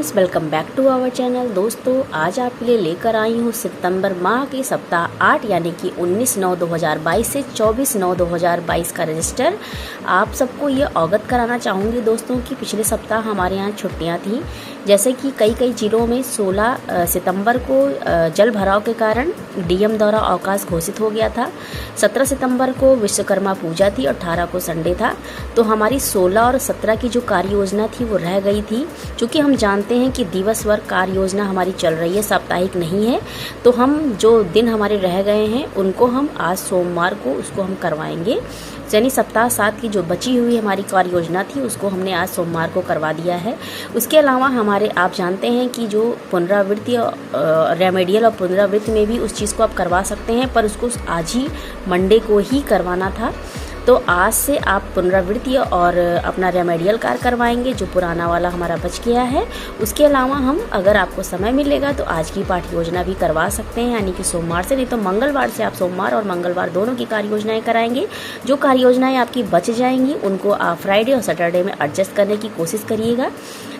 Friends, welcome back to our channel. दोस्तों, आज आपके लिए लेकर आई हूँ सितंबर माह के सप्ताह 8 यानी कि 19/9/2022 से 24/9/2022 का रजिस्टर। आप सबको ये अवगत कराना चाहूँगी दोस्तों कि पिछले सप्ताह हमारे यहाँ छुट्टियाँ थीं, जैसे कि कई जिलों में 16 सितंबर को जल भराव के कारण डीएम द्वारा अवकाश घोषित हो गया था। 17 सितंबर को विश्वकर्मा पूजा थी और 18 को संडे था। तो हमारी 16 और 17 की जो कार्य योजना थी वो रह गई थी। चूँकि हम जानते हैं कि दिवसभर कार्य योजना हमारी चल रही है, साप्ताहिक नहीं है, तो हम जो दिन हमारे रह गए हैं उनको हम आज सोमवार को उसको हम करवाएंगे। यानी सप्ताह 7 की जो बची हुई हमारी कार्य योजना थी उसको हमने आज सोमवार को करवा दिया है। उसके अलावा हमारे आप जानते हैं कि जो पुनरावृत्ति रेमेडियल और पुनरावृत्ति में भी उस चीज़ को आप करवा सकते हैं, पर उसको आज ही मंडे को ही करवाना था। तो आज से आप पुनरावृत्ति और अपना रेमेडियल कार्य करवाएंगे जो पुराना वाला हमारा बच गया है। उसके अलावा हम अगर आपको समय मिलेगा तो आज की पाठ योजना भी करवा सकते हैं, यानी कि सोमवार से, नहीं तो मंगलवार से आप सोमवार और मंगलवार दोनों की कार्य योजनाएं कराएंगे। जो कार्य योजनाएं आपकी बच जाएंगी उनको आप फ्राइडे और सैटरडे में एडजस्ट करने की कोशिश करिएगा।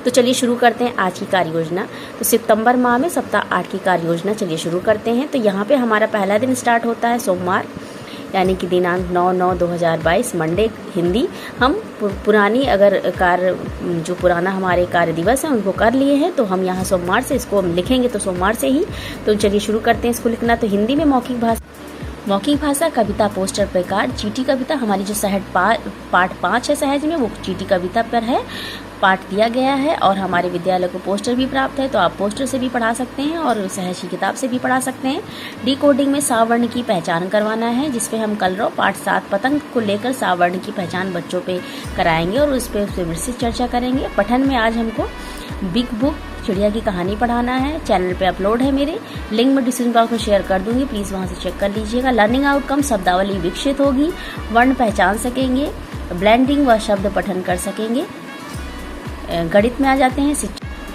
तो चलिए शुरू करते हैं आज की कार्य योजना। तो सितंबर माह में सप्ताह 8 की कार्य योजना चलिए शुरू करते हैं। तो यहाँ पे हमारा पहला दिन स्टार्ट होता है सोमवार, यानी कि दिनांक 9/9/2022 मंडे हिंदी। हम पुरानी अगर कार्य जो पुराना हमारे कार्य दिवस है उनको कर लिए हैं, तो हम यहाँ सोमवार से इसको हम लिखेंगे तो सोमवार से ही। तो चलिए शुरू करते हैं इसको लिखना। तो हिंदी में मौखिक भाषा कविता पोस्टर प्रकार चीटी कविता, हमारी जो सहज पाठ 5 है सहज में, वो चीटी कविता पर है, पाठ दिया गया है। और हमारे विद्यालय को पोस्टर भी प्राप्त है, तो आप पोस्टर से भी पढ़ा सकते हैं और सहज की किताब से भी पढ़ा सकते हैं। डिकोडिंग में सावर्ण की पहचान करवाना है, जिसपे हम कल पाठ 7 पतंग को लेकर सावर्ण की पहचान बच्चों पे कराएंगे और उस पर विस्तृत चर्चा करेंगे। पठन में आज हमको बिग बुक चिड़िया की कहानी पढ़ाना है। चैनल पे अपलोड है मेरे, लिंक मैं डिस्क्रिप्शन बॉक्स में शेयर कर दूंगी, प्लीज़ वहाँ से चेक कर लीजिएगा। लर्निंग आउटकम शब्दावली विकसित होगी, वर्ण पहचान सकेंगे, ब्लेंडिंग व शब्द पठन कर सकेंगे। गणित में आ जाते हैं।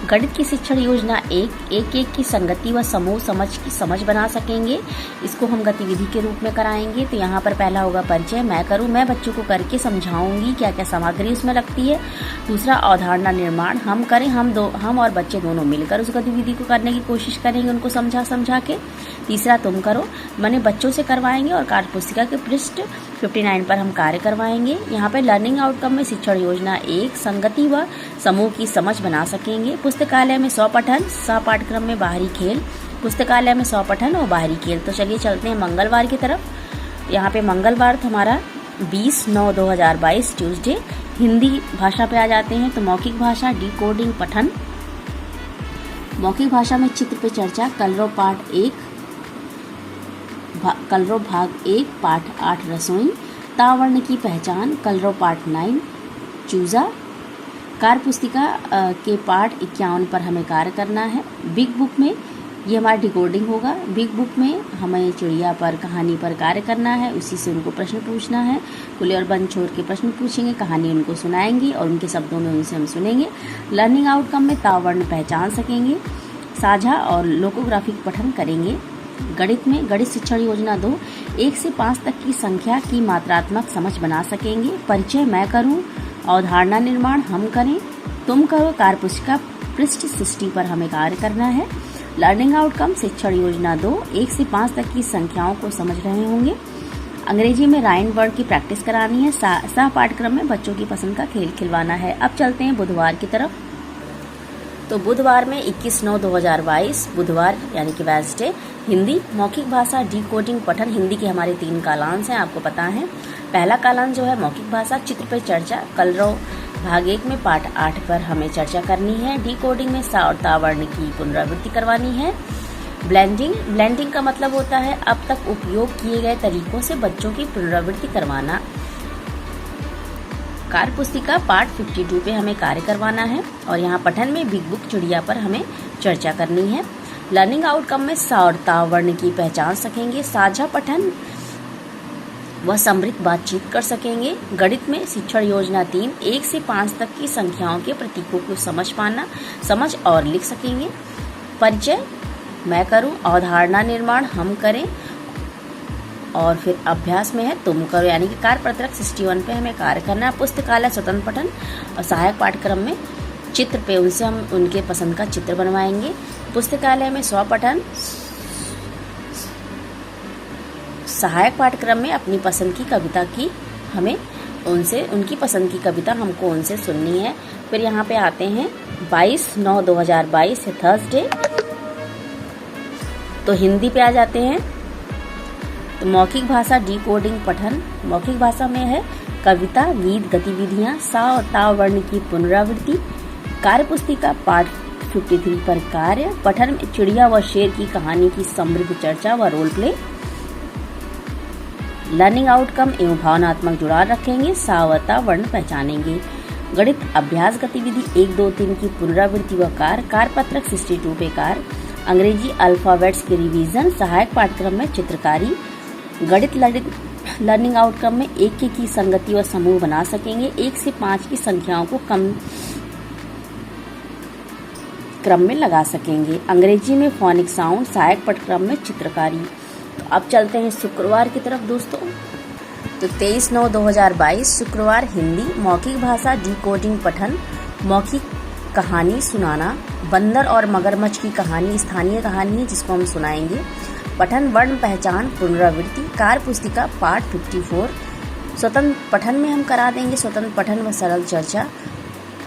गणित की शिक्षण योजना एक की संगति व समूह समझ बना सकेंगे। इसको हम गतिविधि के रूप में कराएंगे। तो यहाँ पर पहला होगा परिचय, मैं करूँ, मैं बच्चों को करके समझाऊंगी क्या क्या सामग्री उसमें लगती है। दूसरा अवधारणा निर्माण हम करें, हम और बच्चे दोनों मिलकर उस गतिविधि को करने की कोशिश करेंगे, उनको समझा के। तीसरा तुम करो, मैंने बच्चों से करवाएंगे और कार्य पुस्तिका के पृष्ठ 59 पर हम कार्य करवाएंगे। यहाँ पे लर्निंग आउटकम में शिक्षण योजना 1 संगति व समूह की समझ बना सकेंगे। पुस्तकालय में 100 पठन, सह पाठ्यक्रम में बाहरी खेल, पुस्तकालय में 100 पठन और बाहरी खेल। तो चलिए चलते हैं मंगलवार की तरफ। यहाँ पे मंगलवार हमारा 20/9/2022 ट्यूसडे, हिंदी भाषा पे आ जाते हैं। तो मौखिक भाषा डिकोडिंग पठन, मौखिक भाषा में चित्र पे चर्चा, कलरव भाग 1 पाठ 8 रसोई, तावर्ण की पहचान, कलरव पाठ 9 चूजा। कार्य पुस्तिका के पाठ 51 पर हमें कार्य करना है। बिग बुक में ये हमारा डिकोडिंग होगा। बिग बुक में हमें चिड़िया पर कहानी पर कार्य करना है, उसी से उनको प्रश्न पूछना है। खुले और बंद छोड़ के प्रश्न पूछेंगे, कहानी उनको सुनाएंगे और उनके शब्दों में उनसे हम सुनेंगे। लर्निंग आउटकम में तावर्ण पहचान सकेंगे, साझा और लोकोग्राफिक पठन करेंगे। गणित में गणित शिक्षण योजना 2 1 से 5 तक की संख्या की मात्रात्मक समझ बना सकेंगे। परिचय मैं करूं, अवधारणा निर्माण हम करें, तुम करो, कार्य पुस्तिका पृष्ठ 60 पर हमें कार्य करना है। लर्निंग आउटकम शिक्षण योजना 2 1 से 5 तक की संख्याओं को समझ रहे होंगे। अंग्रेजी में राइम वर्ड की प्रैक्टिस करानी है। सह पाठ्यक्रम में बच्चों की पसंद का खेल खिलवाना है। अब चलते हैं बुधवार की तरफ। तो बुधवार में 21/9/2022 बुधवार यानी कि वेडनेसडे, हिंदी मौखिक भाषा डिकोडिंग पठन। हिंदी के हमारे 3 कालांश हैं, आपको पता है। पहला कालांश जो है मौखिक भाषा चित्र पर चर्चा, कलरव भाग 1 में पाठ 8 पर हमें चर्चा करनी है। डिकोडिंग में सा और तावर्ण की पुनरावृत्ति करवानी है। ब्लेंडिंग का मतलब होता है अब तक उपयोग किए गए तरीकों से बच्चों की पुनरावृत्ति करवाना। कार्य पुस्तिका पाठ 52 पे हमें कार्य करवाना है और यहाँ पठन में बिग बुक चिड़िया पर हमें चर्चा करनी है। लर्निंग आउटकम में सा और तावर्ण की पहचान सकेंगे, साझा पठन व समृद्ध बातचीत कर सकेंगे। गणित में शिक्षण योजना 3 1 से 5 तक की संख्याओं के प्रतीकों को समझ और लिख सकेंगे। परिचय मैं करूं, अवधारणा निर्माण हम करें और फिर अभ्यास में है तुम करो, यानी कि कार्य पत्रक 61 पे हमें कार्य करना है। पुस्तकालय स्वतंत्र पठन और सहायक पाठ्यक्रम में चित्र पे उनसे हम उनके पसंद का चित्र बनवाएंगे। पुस्तकालय में स्वपठन सहायक पाठ्यक्रम में अपनी पसंद की कविता की हमें उनसे उनकी पसंद की कविता हमको उनसे सुननी है। फिर यहाँ पे आते हैं 22/9/2022 है थर्सडे, तो हिंदी पे आ जाते हैं। तो मौखिक भाषा डिकोडिंग पठन, मौखिक भाषा में है कविता, गीत, गतिविधियाँ, सा और ता वर्ण की पुनरावृत्ति, कार्य पुस्तिका पाठ 53 पर कार्य, पठन में चिड़िया व शेर की कहानी की समृद्ध चर्चा व रोल प्ले, लर्निंग आउटकम एवं भावनात्मक जुड़ाव रखेंगे, सा व ता वर्ण पहचानेंगे, गणित अभ्यास गतिविधि 1, 2, 3 की पुनरावृत्ति व कार्य, कार्यपत्रक 62 पे कार्य, अंग्रेजी अल्फाबेट्स की रिवीजन, सहायक पाठ्यक्रम में चित्रकारी, गणित लर्निंग आउटकम में 1 की संगति व समूह बना सकेंगे, 1 से 5 की संख्याओं को कम क्रम में लगा सकेंगे, अंग्रेजी में फोनिक साउंड, सहायक पाठ्यक्रम में चित्रकारी। तो अब चलते हैं शुक्रवार की तरफ दोस्तों। तो 23/9/2022 शुक्रवार हिंदी, मौखिक भाषा डिकोडिंग पठन, मौखिक कहानी सुनाना, बंदर और मगरमच्छ की कहानी स्थानीय कहानी है जिसको हम सुनाएंगे, पठन वर्ण पहचान पुनरावृत्ति, कार्य पुस्तिका पाठ 54, स्वतंत्र पठन में हम करा देंगे स्वतंत्र पठन व सरल चर्चा,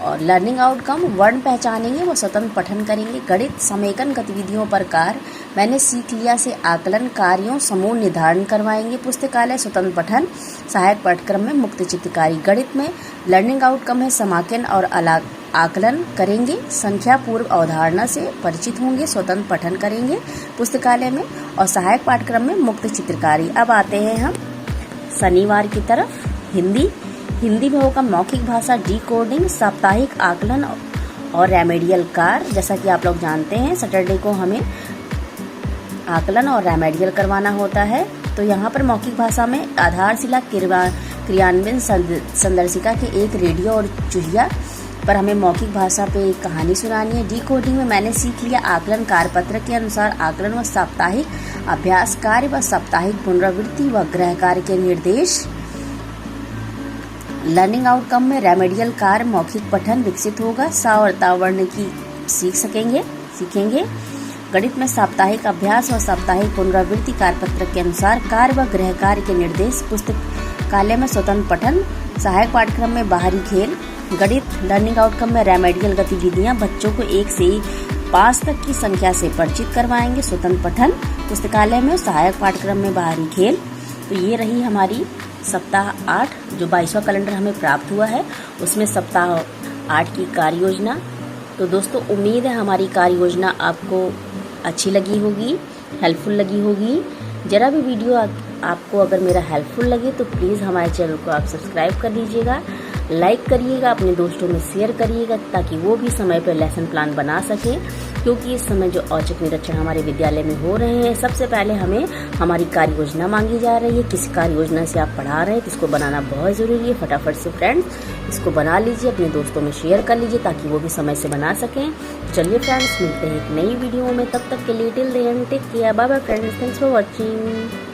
और लर्निंग आउटकम वर्ण पहचानेंगे व स्वतंत्र पठन करेंगे, गणित समेकन गतिविधियों पर कार्य, मैंने सीख लिया से आकलन कार्यों समूह निर्धारण करवाएंगे, पुस्तकालय स्वतंत्र पठन, सहायक पाठ्यक्रम में मुक्त चित्रकारी, गणित में लर्निंग आउटकम है समाकलन और आकलन करेंगे, संख्या पूर्व अवधारणा से परिचित होंगे, स्वतंत्र पठन करेंगे पुस्तकालय में, और सहायक पाठ्यक्रम में मुक्त चित्रकारी। अब आते हैं हम शनिवार की तरफ। हिंदी में होगा मौखिक भाषा डिकोडिंग, साप्ताहिक आकलन और रेमेडियल कार्य। जैसा कि आप लोग जानते हैं सैटरडे को हमें आकलन और रेमेडियल करवाना होता है। तो यहाँ पर मौखिक भाषा में आधारशिला क्रियान्वयन संदर्शिका के एक रेडियो और चूहिया पर हमें मौखिक भाषा पे एक कहानी सुनानी है। डिकोडिंग में मैंने सीख लिया आकलन कार्यपत्र के अनुसार आकलन व साप्ताहिक अभ्यास कार्य व साप्ताहिक पुनरावृत्ति व गृह कार्य के निर्देश, लर्निंग आउटकम में रेमेडियल कार्य मौखिक पठन विकसित होगा, सा और ता वर्ण की सीखेंगे, गणित में साप्ताहिक अभ्यास और साप्ताहिक पुनरावृत्ति कार्यपत्र के अनुसार कार्य व गृह कार्य के निर्देश, पुस्तकालय में स्वतंत्र पठन, सहायक पाठ्यक्रम में बाहरी खेल, गणित लर्निंग आउटकम में रेमेडियल गतिविधियां बच्चों को 1 से 5 तक की संख्या से परिचित करवाएंगे, स्वतंत्र पठन, पुस्तकालय में सहायक पाठ्यक्रम में बाहरी खेल। तो ये रही हमारी सप्ताह 8 जो 22वां कैलेंडर हमें प्राप्त हुआ है, उसमें सप्ताह 8 की कार्य योजना। तो दोस्तों उम्मीद है हमारी कार्य योजना आपको अच्छी लगी होगी, हेल्पफुल लगी होगी। जरा भी वीडियो आपको अगर मेरा हेल्पफुल लगे तो प्लीज़ हमारे चैनल को आप सब्सक्राइब कर लीजिएगा, लाइक करिएगा, अपने दोस्तों में शेयर करिएगा ताकि वो भी समय पर लेसन प्लान बना सके, क्योंकि इस समय जो औचक निरीक्षण हमारे विद्यालय में हो रहे हैं सबसे पहले हमें हमारी कार्य योजना मांगी जा रही है। किस कार्य योजना से आप पढ़ा रहे हैं तो इसको बनाना बहुत ज़रूरी है। फटाफट से फ्रेंड्स इसको बना लीजिए, अपने दोस्तों में शेयर कर लीजिए ताकि वो भी समय से बना सकें। चलिए फ्रेंड्स मिलते हैं एक नई वीडियो में, तब तक के लिए till then take care, bye bye friends, thanks for watching.